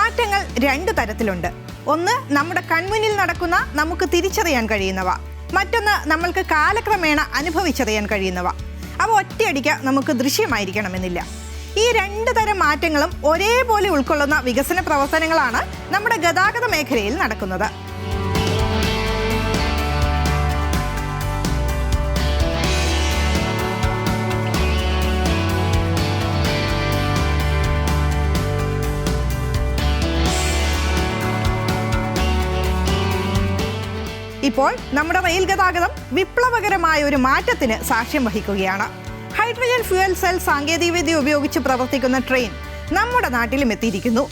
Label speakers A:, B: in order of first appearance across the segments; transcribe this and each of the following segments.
A: മാറ്റങ്ങൾ രണ്ട് തരത്തിലുണ്ട്. ഒന്ന് നമ്മുടെ കൺമുന്നിൽ നടക്കുന്ന നമുക്ക് തിരിച്ചറിയാൻ കഴിയുന്നവ, മറ്റൊന്ന് നമ്മൾക്ക് കാലക്രമേണ അനുഭവിച്ചറിയാൻ കഴിയുന്നവ. അവ ഒറ്റയടിക്ക് നമുക്ക് ദൃശ്യമായിരിക്കണമെന്നില്ല. ഈ രണ്ട് തരം മാറ്റങ്ങളും ഒരേപോലെ ഉൾക്കൊള്ളുന്ന വികസന പ്രവർത്തനങ്ങളാണ് നമ്മുടെ ഗതാഗത മേഖലയിൽ നടക്കുന്നത്. ഇപ്പോൾ നമ്മുടെ റെയിൽ ഗതാഗതം വിപ്ലവകരമായ ഒരു മാറ്റത്തിന് സാക്ഷ്യം വഹിക്കുകയാണ്. ഹൈഡ്രജൻ ഫ്യൂവൽ സെൽ സാങ്കേതികവിദ്യ ഉപയോഗിച്ച് പ്രവർത്തിക്കുന്ന ട്രെയിൻ നമ്മുടെ നാട്ടിലും എത്തിയിരിക്കുന്നു.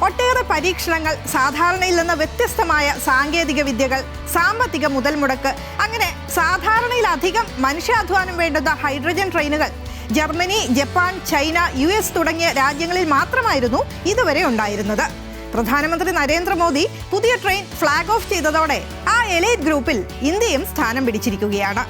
A: ഒട്ടേറെ പരീക്ഷണങ്ങൾ, സാധാരണയിൽ നിന്ന് വ്യത്യസ്തമായ സാങ്കേതിക വിദ്യകൾ, സാമ്പത്തിക മുതൽ മുടക്ക്, അങ്ങനെ സാധാരണയിലധികം മനുഷ്യാധ്വാനം വേണ്ടുന്ന ഹൈഡ്രജൻ ട്രെയിനുകൾ ജർമ്മനി, ജപ്പാൻ, ചൈന, US തുടങ്ങിയ രാജ്യങ്ങളിൽ മാത്രമായിരുന്നു ഇതുവരെ ഉണ്ടായിരുന്നത്. പ്രധാനമന്ത്രി നരേന്ദ്രമോദി പുതിയ ട്രെയിൻ ഫ്ലാഗ് ഓഫ് ചെയ്തതോടെ ആ എലൈറ്റ് ഗ്രൂപ്പിൽ ഇന്ത്യയും സ്ഥാനം പിടിച്ചിരിക്കുകയാണ്.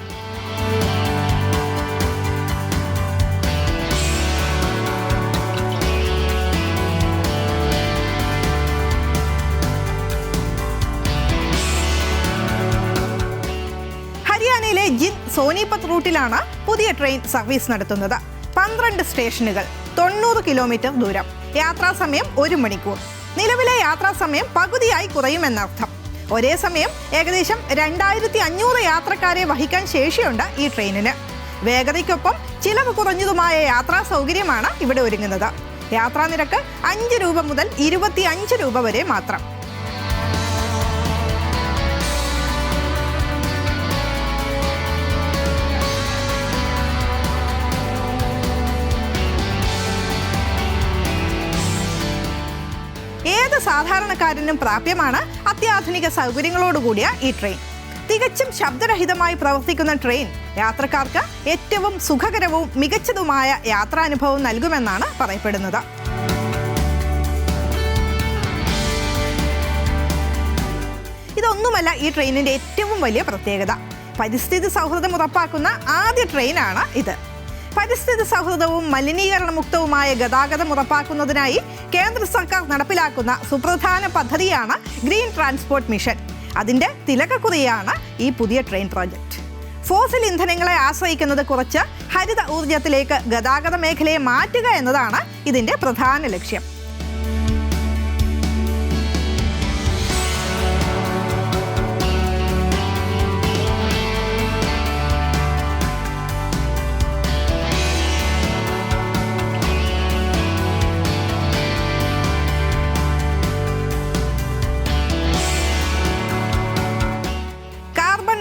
A: ഹരിയാനയിലെ ജിന്ദ് സോനിപത്ത് റൂട്ടിലാണ് പുതിയ ട്രെയിൻ സർവീസ് നടത്തുന്നത്. 12 സ്റ്റേഷനുകൾ, 90 കിലോമീറ്റർ ദൂരം, യാത്രാസമയം 1 മണിക്കൂർ. നിലവിലെ യാത്രാസമയം പകുതിയായി കുറയുമെന്നർത്ഥം. ഒരേ സമയം ഏകദേശം 2500 യാത്രക്കാരെ വഹിക്കാൻ ശേഷിയുണ്ട് ഈ ട്രെയിനിന്. വേഗതയ്ക്കൊപ്പം ചിലവ് കുറഞ്ഞതുമായ യാത്രാ സൗകര്യമാണ് ഇവിടെ ഒരുങ്ങുന്നത്. യാത്രാ നിരക്ക് 5 രൂപ മുതൽ 25 രൂപ വരെ മാത്രം. ഏത് സാധാരണക്കാരനും പ്രാപ്യമാണ് അത്യാധുനിക സൗകര്യങ്ങളോടുകൂടിയ ഈ ട്രെയിൻ. തികച്ചും ശബ്ദരഹിതമായി പ്രവർത്തിക്കുന്ന ട്രെയിൻ യാത്രക്കാർക്ക് ഏറ്റവും സുഖകരവും മികച്ചതുമായ യാത്രാനുഭവം നൽകുമെന്നാണ് പറയപ്പെടുന്നത്. ഇതൊന്നുമല്ല ഈ ട്രെയിനിന്റെ ഏറ്റവും വലിയ പ്രത്യേകത. പരിസ്ഥിതി സൗഹൃദം ഉറപ്പാക്കുന്ന ആദ്യ ട്രെയിനാണ് ഇത്. പരിസ്ഥിതി സൗഹൃദവും മലിനീകരണമുക്തവുമായ ഗതാഗതം ഉറപ്പാക്കുന്നതിനായി കേന്ദ്ര സർക്കാർ നടപ്പിലാക്കുന്ന സുപ്രധാന പദ്ധതിയാണ് ഗ്രീൻ ട്രാൻസ്പോർട്ട് മിഷൻ. അതിൻ്റെ തിലകക്കുറിയാണ് ഈ പുതിയ ട്രെയിൻ പ്രോജക്റ്റ്. ഫോസിൽ ഇന്ധനങ്ങളെ ആശ്രയിക്കുന്നത് കുറച്ച് ഹരിത ഊർജത്തിലേക്ക് ഗതാഗത മേഖലയെ മാറ്റുക എന്നതാണ് ഇതിൻ്റെ പ്രധാന ലക്ഷ്യം.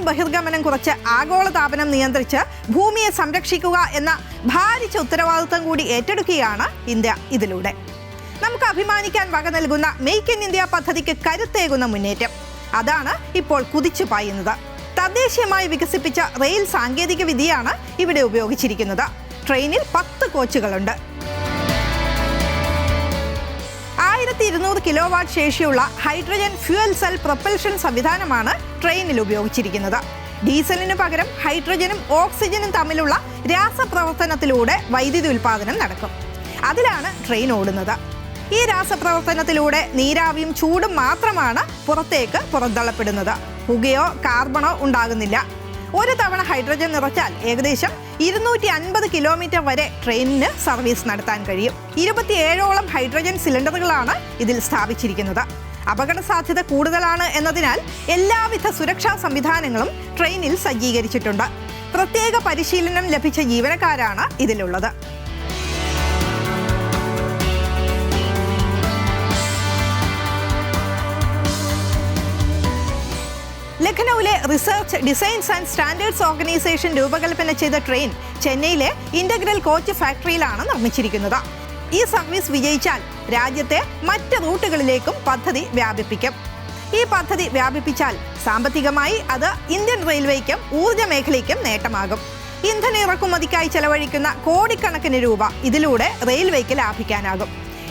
A: ബഹിർഗമനം കുറച്ച് ആഗോളതാപനം നിയന്ത്രിച്ച് ഭൂമിയെ സംരക്ഷിക്കുക എന്ന ഭാരിച്ച ഉത്തരവാദിത്വം കൂടി ഏറ്റെടുക്കുകയാണ് ഇന്ത്യ ഇതിലൂടെ. നമുക്ക് അഭിമാനിക്കാൻ വക നൽകുന്ന മെയ്ക്ക് ഇൻ ഇന്ത്യ പദ്ധതിക്ക് കരുത്തേകുന്ന മുന്നേറ്റം അതാണ് ഇപ്പോൾ കുതിച്ചു പായുന്നത്. തദ്ദേശീയമായി വികസിപ്പിച്ച റെയിൽ സാങ്കേതിക വിദ്യയാണ് ഇവിടെ ഉപയോഗിച്ചിരിക്കുന്നത്. ട്രെയിനിൽ 10 കോച്ചുകളുണ്ട്. 1200 കിലോവാട്ട് ശേഷിയുള്ള ഹൈഡ്രജൻ ഫ്യൂവൽ സെൽ പ്രൊപ്പൽഷൻ സംവിധാനമാണ് ട്രെയിനിൽ ഉപയോഗിച്ചിരിക്കുന്നത്. ഡീസലിന് പകരം ഹൈഡ്രജനും ഓക്സിജനും തമ്മിലുള്ള രാസപ്രവർത്തനത്തിലൂടെ വൈദ്യുതി ഉൽപ്പാദനം നടക്കും. അതിലാണ് ട്രെയിൻ ഓടുന്നത്. ഈ രാസപ്രവർത്തനത്തിലൂടെ നീരാവിയും ചൂടും മാത്രമാണ് പുറത്തേക്ക് പുറന്തള്ളപ്പെടുന്നത്. പുകയോ കാർബണോ ഉണ്ടാകുന്നില്ല. ഒരു തവണ ഹൈഡ്രജൻ നിറച്ചാൽ ഏകദേശം 250 കിലോമീറ്റർ വരെ ട്രെയിനിന് സർവീസ് നടത്താൻ കഴിയും. 27ഓളം ഹൈഡ്രജൻ സിലിണ്ടറുകളാണ് ഇതിൽ സ്ഥാപിച്ചിരിക്കുന്നത്. അപകട സാധ്യത കൂടുതലാണ് എന്നതിനാൽ എല്ലാവിധ സുരക്ഷാ സംവിധാനങ്ങളും ട്രെയിനിൽ സജ്ജീകരിച്ചിട്ടുണ്ട്. പ്രത്യേക പരിശീലനം ലഭിച്ച ജീവനക്കാരാണ് ഇതിലുള്ളത്. ലഖ്നൌവിലെ research, designs and standards organisation രൂപകൽപ്പന ചെയ്ത ട്രെയിൻ ചെന്നൈയിലെ ഇന്റഗ്രൽ കോച്ച് ഫാക്ടറിയിലാണ് നിർമ്മിച്ചിരിക്കുന്നത്. ഈ സർവീസ് വിജയിച്ചാൽ രാജ്യത്തെ മറ്റ് റൂട്ടുകളിലേക്കും പദ്ധതി വ്യാപിപ്പിക്കും. ഈ പദ്ധതി വ്യാപിപ്പിച്ചാൽ സാമ്പത്തികമായി അത് ഇന്ത്യൻ റെയിൽവേക്കും ഊർജ്ജ മേഖലയ്ക്കും നേട്ടമാകും. ഇന്ധന ഇറക്കുമതിക്കായി ചെലവഴിക്കുന്ന കോടിക്കണക്കിന് രൂപ ഇതിലൂടെ റെയിൽവേക്ക് ലാഭിക്കാനാകും.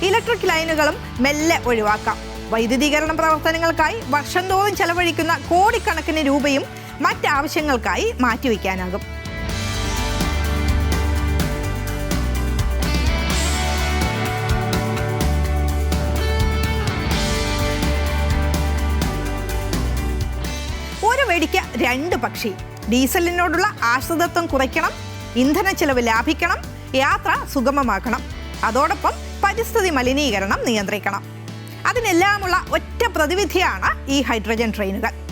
A: ഇലക്ട്രിക് ലൈനുകളും മെല്ലെ ഒഴിവാക്കാം. വൈദ്യുതീകരണ പ്രവർത്തനങ്ങൾക്കായി വർഷം തോറും ചെലവഴിക്കുന്ന കോടിക്കണക്കിന് രൂപയും മറ്റാവശ്യങ്ങൾക്കായി മാറ്റിവെക്കാനാകും. ഒരു വെടിക്ക് രണ്ട് പക്ഷി. ഡീസലിനോടുള്ള ആശ്രിതത്വം കുറയ്ക്കണം, ഇന്ധന ചെലവ് ലാഭിക്കണം, യാത്ര സുഗമമാക്കണം, അതോടൊപ്പം പരിസ്ഥിതി മലിനീകരണം നിയന്ത്രിക്കണം. അതിനെല്ലാമുള്ള ഒറ്റ പ്രതിവിധിയാണ് ഈ ഹൈഡ്രജൻ ട്രെയിനുകൾ.